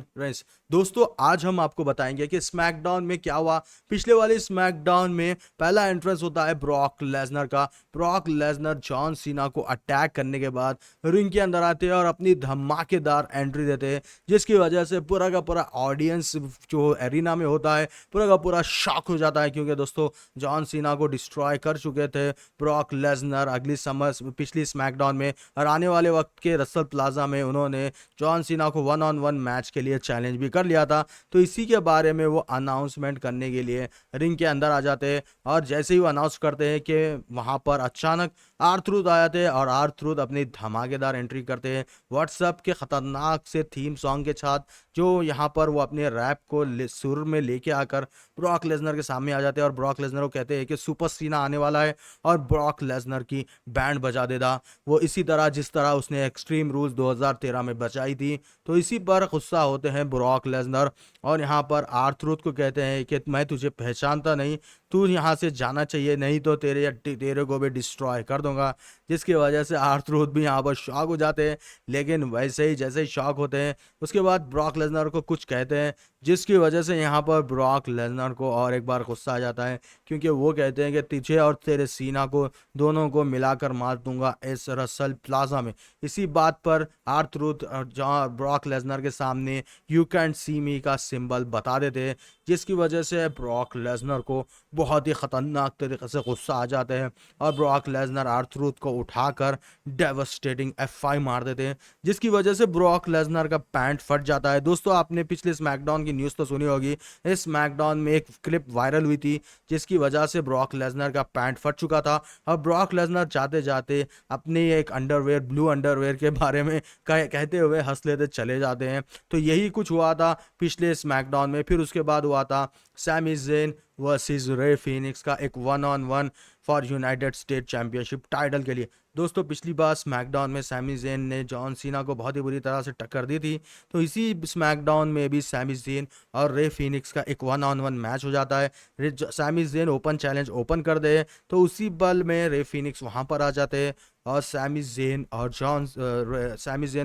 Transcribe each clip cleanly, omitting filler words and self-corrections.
Friends, दोस्तों आज हम आपको बताएंगे कि स्मैकडाउन में क्या हुआ। पिछले वाले स्मैकडाउन में पहला एंट्रेंस होता है ब्रॉक लेसनर का। ब्रॉक लेसनर जॉन सीना को अटैक करने के बाद रिंग के अंदर आते हैं और अपनी धमाकेदार एंट्री देते हैं, जिसकी वजह से पूरा का पूरा ऑडियंस जो एरिना में होता है पूरा का पूरा शॉक हो जाता है, क्योंकि दोस्तों जॉन सीना को डिस्ट्रॉय कर चुके थे ब्रॉक लेसनर अगली समर पिछली स्मैकडाउन में, और आने वाले वक्त के रसल प्लाजा में उन्होंने जॉन सीना को 1-on-1 मैच के लिए चैलेंज भी कर लिया था। तो इसी के बारे में वो अनाउंसमेंट करने के लिए रिंग के अंदर आ जाते हैं, और जैसे ही वो अनाउंस करते हैं कि वहां पर अचानक आर-ट्रूथ आ जाते हैं, और आर-ट्रूथ अपनी धमाकेदार एंट्री करते हैं व्हाट्सएप के खतरनाक से थीम सॉन्ग के साथ, जो यहाँ पर वो अपने रैप को सुर में लेके आकर ब्रॉक लेसनर के सामने आ जाते हैं और ब्रॉक लेसनर को कहते हैं कि सुपर सीना आने वाला है और ब्रॉक लेसनर की बैंड बजा देता। वो इसी तरह जिस तरह उसने एक्सट्रीम रूल्स 2013 में बचाई थी, तो इसी पर गुस्सा होते हैं ब्रॉक लेसनर, और यहाँ पर आर-ट्रूथ को कहते हैं कि मैं तुझे पहचानता नहीं, तू यहाँ से जाना चाहिए, नहीं तो तेरे को भी डिस्ट्रॉय कर दूंगा। जिसकी वजह से आर-ट्रूथ भी यहाँ पर शॉक हो जाते हैं, लेकिन वैसे ही जैसे ही शॉक होते हैं उसके बाद ब्रॉक लेसनर को कुछ कहते हैं, जिसकी वजह से यहाँ पर ब्रॉक लेसनर को और एक बार गुस्सा आ जाता है, क्योंकि वो कहते हैं कि तुझे और तेरे सीना को दोनों को मिलाकर मार दूंगा इस रसल प्लाजा में। इसी बात पर आर-ट्रूथ जहाँ ब्रॉक लेसनर के सामने यू कैन सी मी का सिंबल बता देते हैं, जिसकी वजह से ब्रॉक लेसनर को बहुत ही खतरनाक तरीके से गुस्सा आ जाते हैं, और ब्रॉक लेसनर आर-ट्रूथ को उठाकर डेवस्टेटिंग F5 मार देते हैं, जिसकी वजह से ब्रॉक लेसनर का पैंट फट जाता है। दोस्तों आपने पिछले स्मैकडाउन की न्यूज़ तो सुनी होगी, इस स्मैकडाउन में एक क्लिप वायरल हुई थी जिसकी वजह से ब्रॉक लेसनर का पैंट फट चुका था, और ब्रॉक लेसनर जाते जाते अपनी एक अंडरवेयर ब्लू अंडरवेयर के बारे में कहते हुए हंस लेते चले जाते हैं। तो यही कुछ हुआ था पिछले स्मैकडाउन में। फिर उसके बाद हुआ था Sami Zayn versus Rey Fenix का एक 1-on-1 for United State championship title के लिए। दोस्तों पिछली बार स्मैकडाउन में सैमी ज़ेन ने जॉन सीना को बहुत ही बुरी तरह से टक्कर दी थी, तो इसी स्मैकडाउन में भी सैमी ज़ेन और रे फिनिक्स का एक 1-on-1 मैच हो जाता है। Sami Zayn open challenge open कर दे, तो उसी बल में रे फिनिक्स वहां पर आ जाते हैं, और Sami Zayn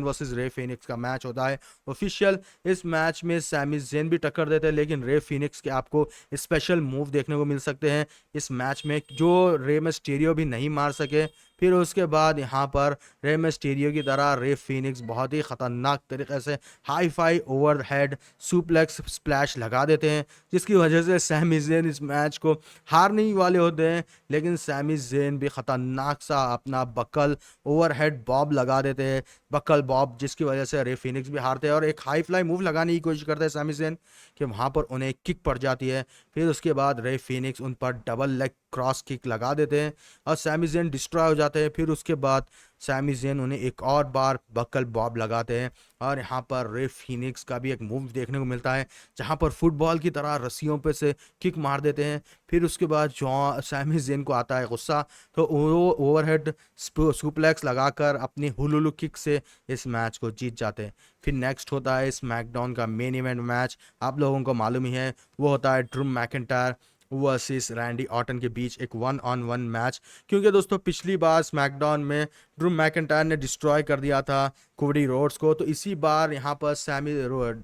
versus Rey Fenix का मैच होता है ऑफिशियल। इस मैच में सैमी ज़ेन भी टक्कर देते हैं, लेकिन रे फिनिक्स के आपको स्पेशल मूव देखने को मिल सकते हैं इस मैच में, जो रे मिस्टीरियो भी नहीं मार सके। फिर उसके बाद यहाँ पर रे मिस्टीरियो की तरह रे फिनिक्स बहुत ही ख़तरनाक तरीके से hi fi overhead suplex splash लगा देते हैं, जिसकी वजह से सैमी ज़ेन इस मैच को हारने ही वाले होते हैं, लेकिन सैमी ज़ेन भी ख़तरनाक सा अपना बकल ओवरहेड बॉब लगा देते हैं, बकल बॉब, जिसकी वजह से रे फिनिक्स भी हारते हैं, और एक हाई फ्लाई मूव लगाने की कोशिश करते हैं सैमी ज़ेन कि वहाँ पर उन्हें किक पड़ जाती है। फिर उसके बाद रे फिनिक्स उन पर डबल लेग क्रॉस किक लगा देते हैं और सैमी ज़ेन डिस्ट्रॉय हो जाते हैं। फिर उसके बाद सैमी ज़ेन उन्हें एक और बार बकल बॉब लगाते हैं, और यहाँ पर रे फिनिक्स का भी एक मूव देखने को मिलता है जहाँ पर फुटबॉल की तरह रस्सियों पे से किक मार देते हैं। फिर उसके बाद जॉन सैमी ज़ेन को आता है गुस्सा, तो वो ओवरहेड सुप्लेक्स लगाकर अपनी हुलुलु किक से इस मैच को जीत जाते हैं। फिर नेक्स्ट होता है स्मैकडाउन का मेन इवेंट मैच, आप लोगों को मालूम ही है, वो होता है Drew McIntyre versus Randy Orton के बीच एक 1-on-1 मैच। क्योंकि दोस्तों पिछली बार स्मैकडाउन में ड्रू मैकिंटायर ने डिस्ट्रॉय कर दिया था कोडी रोड्स को, तो इसी बार यहाँ पर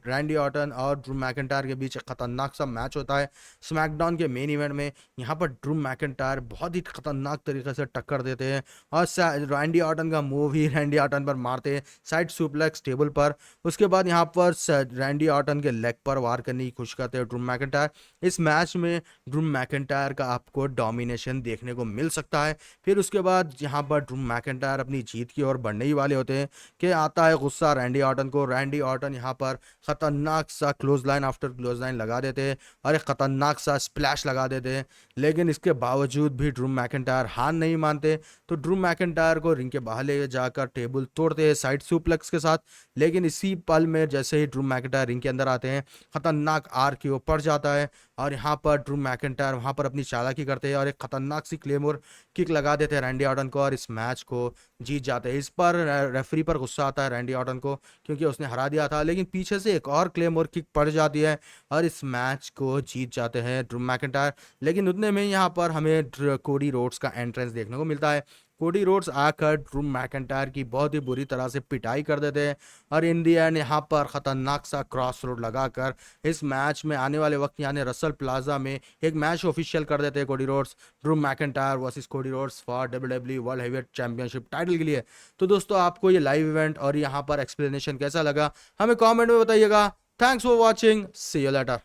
रैंडी ऑर्टन और ड्रू मैकिंटायर के बीच एक खतरनाक सा मैच होता है स्मैकडाउन के मेन इवेंट में। यहाँ पर ड्रू मैकिंटायर बहुत ही खतरनाक तरीके से टक्कर देते हैं, और रैंडी ऑर्टन का मूव ही रैंडी ऑर्टन पर मारते हैं साइड सुप्लेक्स टेबल पर। उसके बाद यहाँ पर रैंडी ऑर्टन के लेग पर वार करने की कोशिश करते हैं ड्रू मैकिंटायर। इस मैच में ड्रू मैकिंटायर का आपको डोमिनेशन देखने को मिल सकता है। फिर उसके बाद यहाँ पर ड्रू मैकिंटायर अपनी जीत की ओर बढ़ने ही वाले होते हैं कि आता है गुस्सा रैंडी ऑर्टन को। रैंडी ऑर्टन यहाँ पर खतरनाक सा close line after close line लगा देते हैं और एक खतरनाक सा स्प्लैश लगा देते हैं, लेकिन इसके बावजूद भी ड्रू मैकिंटायर हार नहीं मानते, तो ड्रू मैकिंटायर को रिंग के बाहर ले जाकर टेबल तोड़ते हैं साइड सुप्लेक्स के साथ। लेकिन इसी पल में जैसे ही ड्रू मैकिंटायर रिंग के अंदर आते हैं, खतरनाक आर की ओर पड़ जाता है, और यहाँ पर ड्रू मैकिंटायर वहाँ पर अपनी चालाकी करते हैं और एक खतरनाक सी क्लेमोर किक लगा देते हैं रैंडी ऑर्टन को, और इस मैच को जीत जाते हैं। इस पर रेफरी पर गुस्सा आता है रैंडी ऑर्टन को, क्योंकि उसने हरा दिया था, लेकिन पीछे से एक और क्लेमोर किक पड़ जाती है और इस मैच को जीत जाते हैं ड्रू मैकिंटायर। लेकिन उतने में यहाँ पर हमें कोडी रोड्स का एंट्रेंस देखने को मिलता है। कोडी रोड्स आकर ड्रू मैकइंटायर की बहुत ही बुरी तरह से पिटाई कर देते हैं और इन दी एंड यहाँ पर खतरनाक सा क्रॉस रोड लगाकर इस मैच में आने वाले वक्त यानी रसल प्लाजा में एक मैच ऑफिशियल कर देते हैं Cody Rhodes Drew McIntyre versus Cody Rhodes for WWE world heavyweight championship title के लिए। तो दोस्तों आपको ये लाइव इवेंट और यहाँ पर एक्सप्लेनेशन कैसा लगा हमें कमेंट में बताइएगा। Thanks for watching, see you letter.